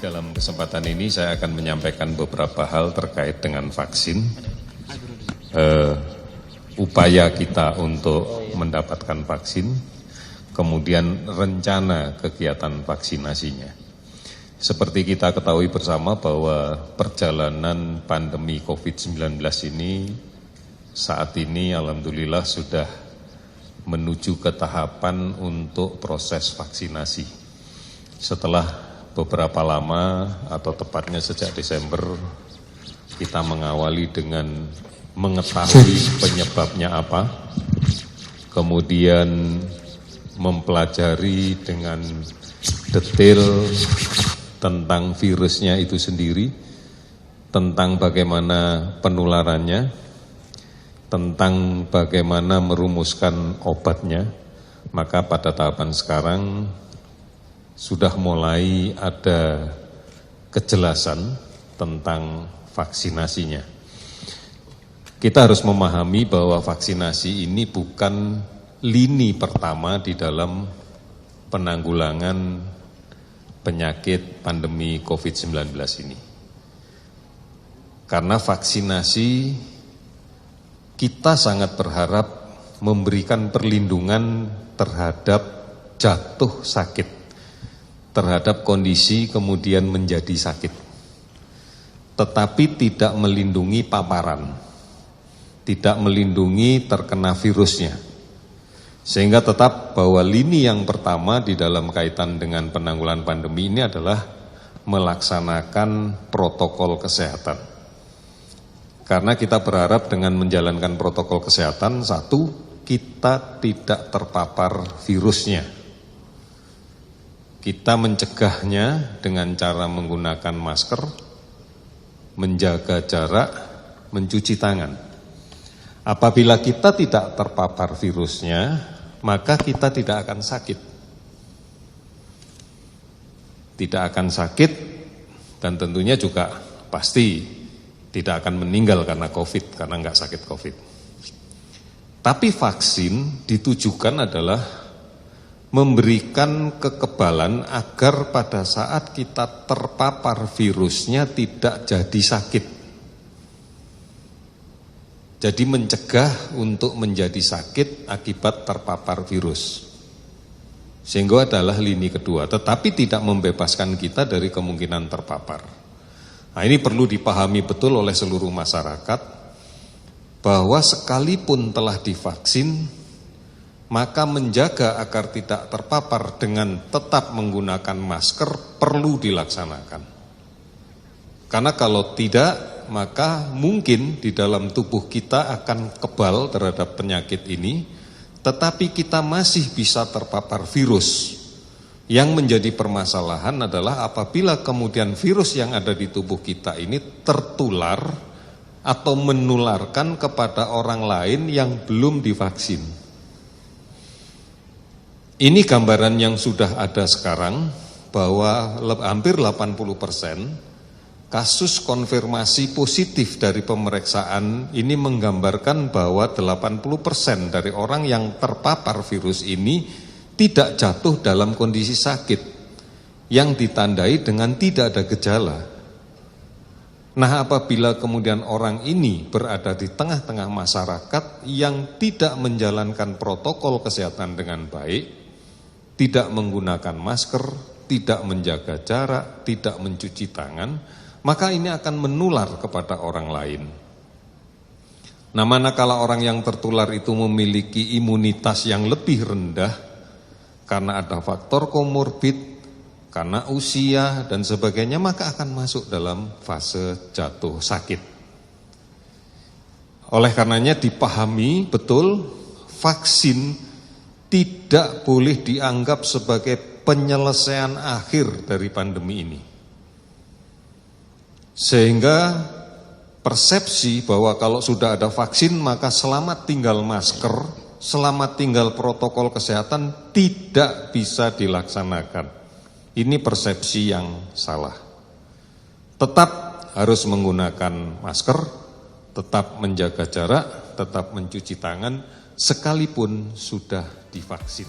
Dalam kesempatan ini saya akan menyampaikan beberapa hal terkait dengan vaksin, upaya kita untuk mendapatkan vaksin, kemudian rencana kegiatan vaksinasinya. Seperti kita ketahui bersama bahwa perjalanan pandemi COVID-19 ini saat ini alhamdulillah sudah menuju ke tahapan untuk proses vaksinasi. Setelah beberapa lama atau tepatnya sejak Desember kita mengawali dengan mengetahui penyebabnya apa, kemudian mempelajari dengan detail tentang virusnya itu sendiri, tentang bagaimana penularannya, tentang bagaimana merumuskan obatnya. Maka pada tahapan sekarang sudah mulai ada kejelasan tentang vaksinasinya. Kita harus memahami bahwa vaksinasi ini bukan lini pertama di dalam penanggulangan penyakit pandemi COVID-19 ini. Karena vaksinasi kita sangat berharap memberikan perlindungan terhadap jatuh sakit, terhadap kondisi kemudian menjadi sakit, tetapi tidak melindungi paparan, tidak melindungi terkena virusnya. Sehingga tetap bahwa lini yang pertama di dalam kaitan dengan penanggulangan pandemi ini adalah melaksanakan protokol kesehatan. Karena kita berharap dengan menjalankan protokol kesehatan, satu, kita tidak terpapar virusnya. Kita mencegahnya dengan cara menggunakan masker, menjaga jarak, mencuci tangan. Apabila kita tidak terpapar virusnya, maka kita tidak akan sakit. Tidak akan sakit dan tentunya juga pasti tidak akan meninggal karena COVID, karena nggak sakit COVID. Tapi vaksin ditujukan adalah memberikan kekebalan agar pada saat kita terpapar virusnya tidak jadi sakit. Jadi mencegah untuk menjadi sakit akibat terpapar virus. Sehingga adalah lini kedua, tetapi tidak membebaskan kita dari kemungkinan terpapar. Nah, ini perlu dipahami betul oleh seluruh masyarakat bahwa sekalipun telah divaksin, maka menjaga agar tidak terpapar dengan tetap menggunakan masker perlu dilaksanakan. Karena kalau tidak, maka mungkin di dalam tubuh kita akan kebal terhadap penyakit ini, tetapi kita masih bisa terpapar virus. Yang menjadi permasalahan adalah apabila kemudian virus yang ada di tubuh kita ini tertular atau menularkan kepada orang lain yang belum divaksin. Ini gambaran yang sudah ada sekarang bahwa hampir 80% kasus konfirmasi positif dari pemeriksaan ini menggambarkan bahwa 80% dari orang yang terpapar virus ini tidak jatuh dalam kondisi sakit yang ditandai dengan tidak ada gejala. Nah, apabila kemudian orang ini berada di tengah-tengah masyarakat yang tidak menjalankan protokol kesehatan dengan baik, tidak menggunakan masker, tidak menjaga jarak, tidak mencuci tangan, maka ini akan menular kepada orang lain. Nah, manakala orang yang tertular itu memiliki imunitas yang lebih rendah, karena ada faktor komorbid, karena usia dan sebagainya, maka akan masuk dalam fase jatuh sakit. Oleh karenanya dipahami betul, vaksin tidak boleh dianggap sebagai penyelesaian akhir dari pandemi ini. Sehingga persepsi bahwa kalau sudah ada vaksin maka selamat tinggal masker, selamat tinggal protokol kesehatan tidak bisa dilaksanakan. Ini persepsi yang salah. Tetap harus menggunakan masker, tetap menjaga jarak, tetap mencuci tangan, sekalipun sudah divaksin.